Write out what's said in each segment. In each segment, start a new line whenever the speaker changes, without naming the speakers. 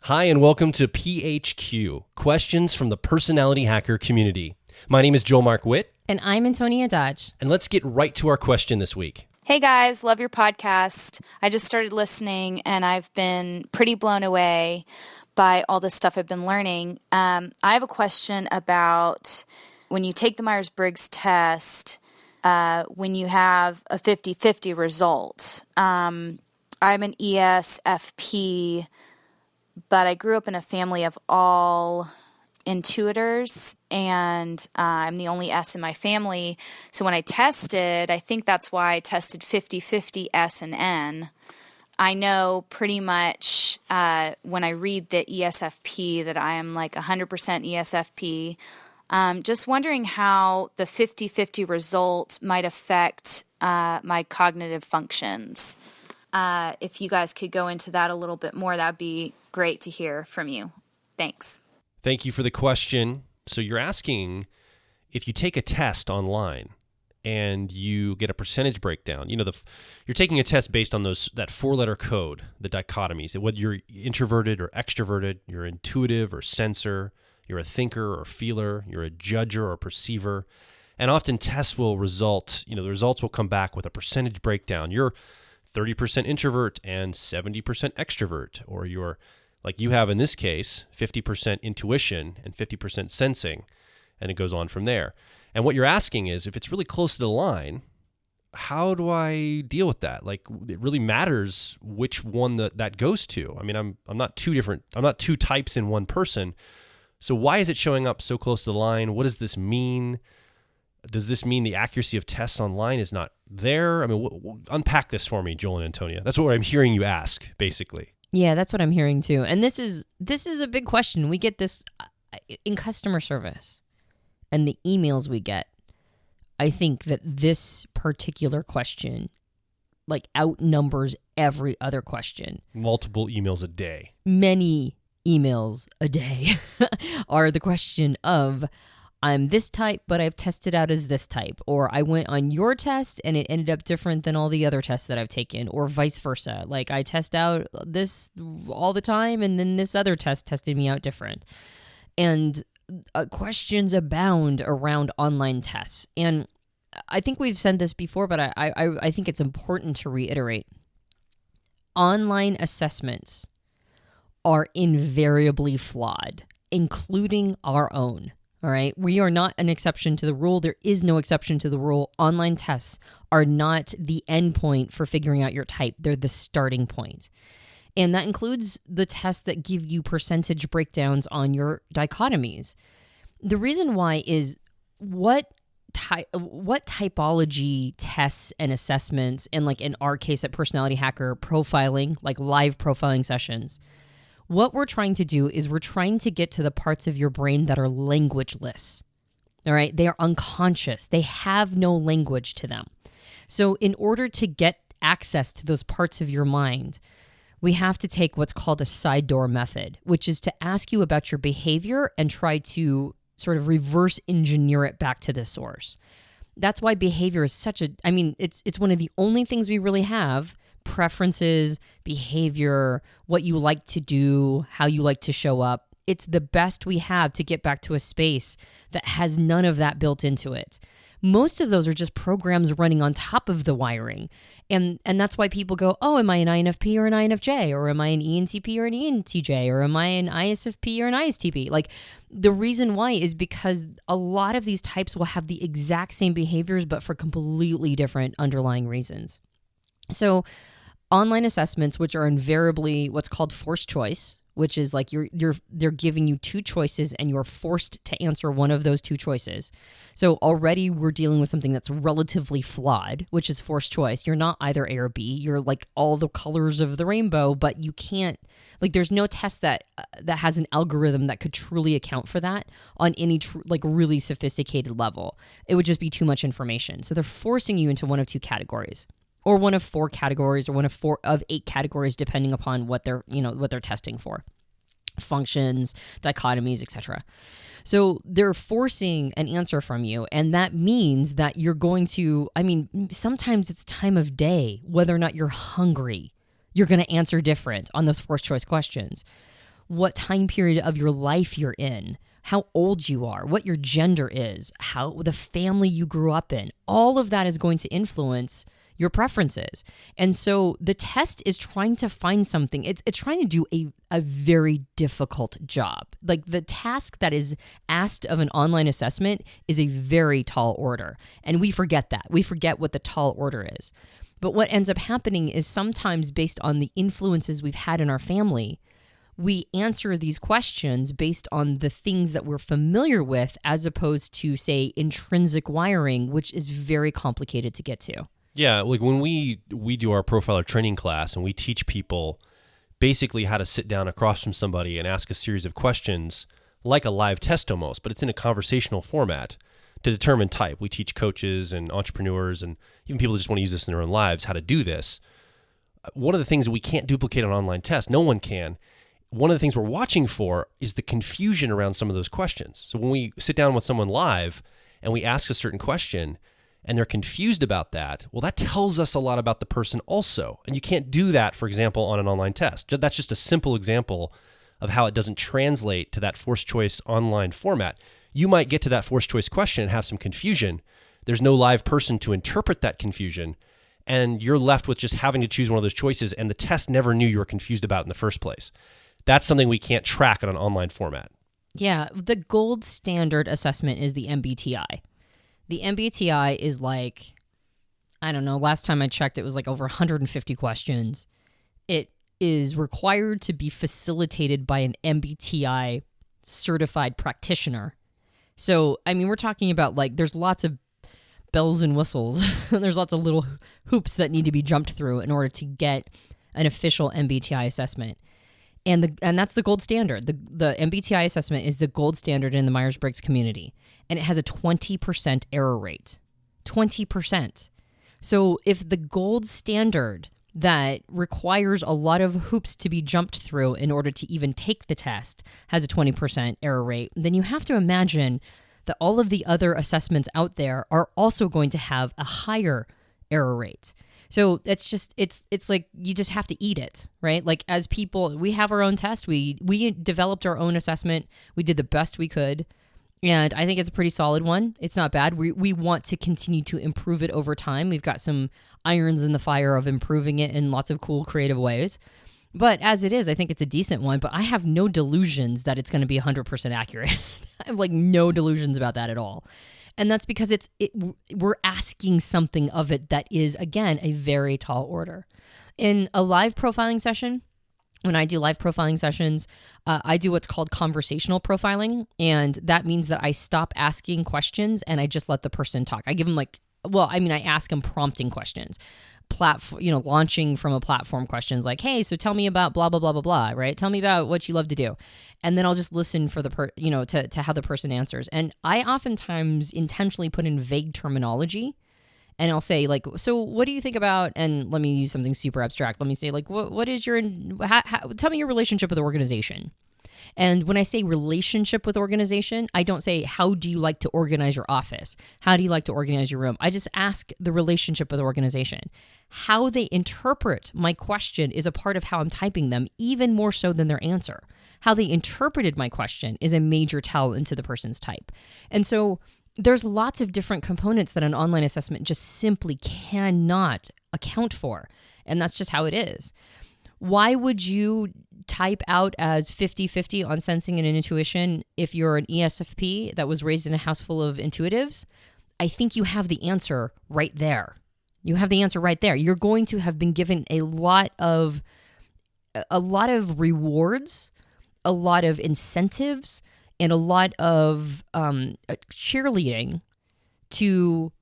Hi, and welcome to PHQ, Questions from the Personality Hacker Community. My name is Joel Mark Witt.
And I'm Antonia Dodge.
And let's get right to our question this week.
Hey guys, love your podcast. I just started listening and I've been pretty blown away by all the stuff I've been learning. I have a question about when you take the Myers-Briggs test, when you have a 50-50 result. I'm an ESFP, but I grew up in a family of all intuitors, and I'm the only S in my family. So when I tested, I think that's why I tested 50-50 S and N. I know pretty much when I read the ESFP that I am like 100% ESFP. Just wondering how the 50-50 result might affect my cognitive functions. If you guys could go into that a little bit more, that'd be great to hear from you. Thanks.
Thank you for the question. So you're asking if you take a test online and you get a percentage breakdown. You know, you're taking a test based on that four-letter code, the dichotomies, whether you're introverted or extroverted, you're intuitive or sensor, you're a thinker or feeler, you're a judger or perceiver. And often tests will result, the results will come back with a percentage breakdown. You're 30% introvert and 70% extrovert, or you're, like you have in this case, 50% intuition and 50% sensing, and it goes on from there. And what you're asking is, if it's really close to the line, how do I deal with that? Like, it really matters which one that goes to. I mean, I'm not two types in one person. So why is it showing up so close to the line? What does this mean? Does this mean the accuracy of tests online is not there? I mean, unpack this for me, Joel and Antonia. That's what I'm hearing you ask, basically.
Yeah, that's what I'm hearing too. And this is a big question. We get this in customer service and the emails we get. I think that this particular question like outnumbers every other question.
Multiple emails a day.
Many emails a day are the question of, I'm this type, but I've tested out as this type. Or I went on your test and it ended up different than all the other tests that I've taken, or vice versa. Like, I test out this all the time and then this other test tested me out different. And questions abound around online tests. And I think we've said this before, but I think it's important to reiterate. Online assessments are invariably flawed, including our own. All right. We are not an exception to the rule. There is no exception to the rule. Online tests are not the end point for figuring out your type. They're the starting point. And that includes the tests that give you percentage breakdowns on your dichotomies. The reason why is what typology tests and assessments, and like in our case at Personality Hacker, profiling, like live profiling sessions. What we're trying to do is we're trying to get to the parts of your brain that are languageless. All right. They are unconscious. They have no language to them. So in order to get access to those parts of your mind, we have to take what's called a side door method, which is to ask you about your behavior and try to sort of reverse engineer it back to the source. That's why behavior is it's one of the only things we really have. Preferences, behavior, what you like to do, how you like to show up. It's the best we have to get back to a space that has none of that built into it. Most of those are just programs running on top of the wiring. And that's why people go, oh, am I an INFP or an INFJ? Or am I an ENTP or an ENTJ? Or am I an ISFP or an ISTP? Like, the reason why is because a lot of these types will have the exact same behaviors, but for completely different underlying reasons. So online assessments, which are invariably what's called forced choice, which is like they're giving you two choices and you're forced to answer one of those two choices. So already we're dealing with something that's relatively flawed, which is forced choice. You're not either A or B. You're like all the colors of the rainbow, but you can't, like, there's no test that has an algorithm that could truly account for that on any really sophisticated level. It would just be too much information. So they're forcing you into one of two categories. Or one of four categories, or one of 8 categories, depending upon what they're testing for. Functions, dichotomies, etc. So they're forcing an answer from you, and that means that you're going to, sometimes it's time of day, whether or not you're hungry, you're going to answer different on those forced choice questions. what time period of your life you're in, how old you are, what your gender is, how the family you grew up in. All of that is going to influence your preferences. And so the test is trying to find something. It's trying to do a very difficult job. Like the task that is asked of an online assessment is a very tall order. And we forget that. We forget what the tall order is. But what ends up happening is sometimes based on the influences we've had in our family, we answer these questions based on the things that we're familiar with, as opposed to, say, intrinsic wiring, which is very complicated to get to.
Yeah, like when we do our profiler training class and we teach people basically how to sit down across from somebody and ask a series of questions like a live test almost, but it's in a conversational format to determine type. We teach coaches and entrepreneurs and even people who just want to use this in their own lives how to do this. One of the things that we can't duplicate on online tests, no one can. One of the things we're watching for is the confusion around some of those questions. So when we sit down with someone live and we ask a certain question and they're confused about that, well, that tells us a lot about the person also. And you can't do that, for example, on an online test. That's just a simple example of how it doesn't translate to that forced choice online format. You might get to that forced choice question and have some confusion. There's no live person to interpret that confusion, and you're left with just having to choose one of those choices, and the test never knew you were confused about in the first place. That's something we can't track on an online format.
Yeah, the gold standard assessment is the MBTI. The MBTI is like, I don't know, last time I checked, it was like over 150 questions. It is required to be facilitated by an MBTI certified practitioner. So, I mean, we're talking about like, there's lots of bells and whistles. There's lots of little hoops that need to be jumped through in order to get an official MBTI assessment. And that's the gold standard. The MBTI assessment is the gold standard in the Myers-Briggs community. And it has a 20% error rate. 20%. So if the gold standard that requires a lot of hoops to be jumped through in order to even take the test has a 20% error rate, then you have to imagine that all of the other assessments out there are also going to have a higher error rate. So it's like you just have to eat it, right? Like as people, we have our own test. We developed our own assessment. We did the best we could. And I think it's a pretty solid one. It's not bad. We want to continue to improve it over time. We've got some irons in the fire of improving it in lots of cool, creative ways. But as it is, I think it's a decent one. But I have no delusions that it's going to be 100% accurate. I have like no delusions about that at all. And that's because we're asking something of it that is, again, a very tall order. In a live profiling session, when I do live profiling sessions, I do what's called conversational profiling. And that means that I stop asking questions and I just let the person talk. I give them I ask them prompting questions. Launching from a platform questions like, hey, so tell me about blah, blah, blah, blah, blah, right? Tell me about what you love to do. And then I'll just listen for to how the person answers. And I oftentimes intentionally put in vague terminology. And I'll say like, so what do you think about, and let me use something super abstract. Let me say like, what is your, tell me your relationship with the organization. And when I say relationship with organization, I don't say, how do you like to organize your office? How do you like to organize your room? I just ask the relationship with the organization. How they interpret my question is a part of how I'm typing them, even more so than their answer. How they interpreted my question is a major tell into the person's type. And so there's lots of different components that an online assessment just simply cannot account for. And that's just how it is. Why would you type out as 50-50 on sensing and intuition if you're an ESFP that was raised in a house full of intuitives? I think you have the answer right there. You have the answer right there. You're going to have been given a lot of rewards, a lot of incentives, and a lot of cheerleading to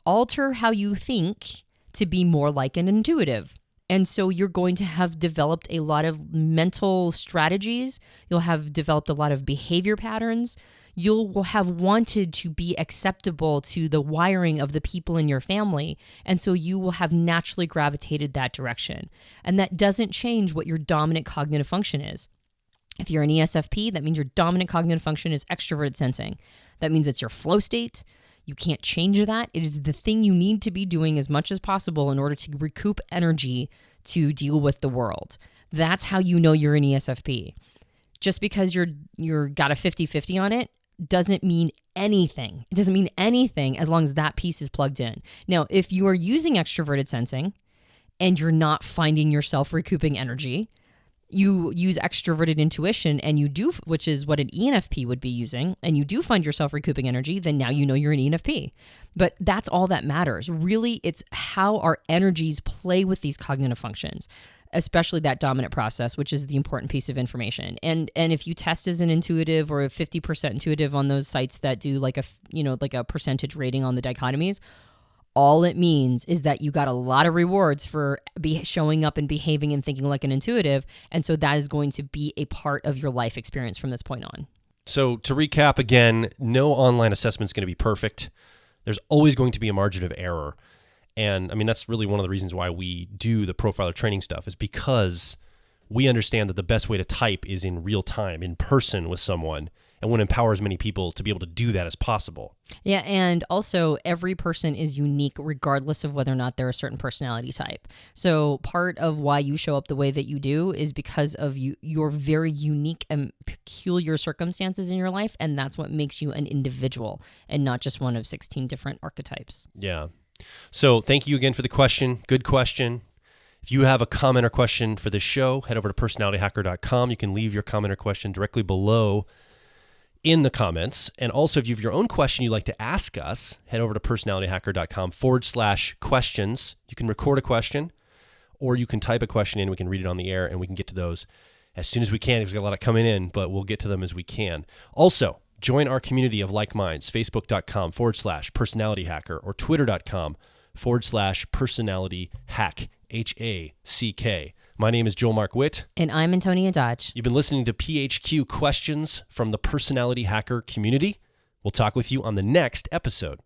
alter how you think to be more like an intuitive. And so you're going to have developed a lot of mental strategies. You'll have developed a lot of behavior patterns. You'll have wanted to be acceptable to the wiring of the people in your family. And so you will have naturally gravitated that direction. And that doesn't change what your dominant cognitive function is. If you're an ESFP, that means your dominant cognitive function is extroverted sensing. That means it's your flow state. You can't change that. It is the thing you need to be doing as much as possible in order to recoup energy to deal with the world. That's how you know you're an ESFP. just because you're got a 50-50 on it doesn't mean anything. It doesn't mean anything as long as that piece is plugged in. Now, if you are using extroverted sensing and you're not finding yourself recouping energy, you use extroverted intuition and you do, which is what an ENFP would be using, and you do find yourself recouping energy, then now you know you're an ENFP. But that's all that matters. Really, it's how our energies play with these cognitive functions, especially that dominant process, which is the important piece of information. And if you test as an intuitive or a 50% intuitive on those sites that do like a percentage rating on the dichotomies, all it means is that you got a lot of rewards for showing up and behaving and thinking like an intuitive. And so that is going to be a part of your life experience from this point on.
So to recap again, no online assessment is going to be perfect. There's always going to be a margin of error. And I mean, that's really one of the reasons why we do the profiler training stuff, is because we understand that the best way to type is in real time, in person with someone, and want to empower as many people to be able to do that as possible.
Yeah, and also every person is unique regardless of whether or not they're a certain personality type. So part of why you show up the way that you do is because of your very unique and peculiar circumstances in your life, and that's what makes you an individual and not just one of 16 different archetypes.
Yeah. So thank you again for the question. Good question. If you have a comment or question for this show, head over to personalityhacker.com. You can leave your comment or question directly below in the comments. And also, if you have your own question you'd like to ask us, head over to personalityhacker.com/questions. You can record a question, or you can type a question in. We can read it on the air, and we can get to those as soon as we can, because we've got a lot coming in, but we'll get to them as we can. Also, join our community of like minds, facebook.com/personalityhacker or twitter.com/personalityhack, HACK. My name is Joel Mark Witt.
And I'm Antonia Dodge.
You've been listening to PHQ Questions from the Personality Hacker community. We'll talk with you on the next episode.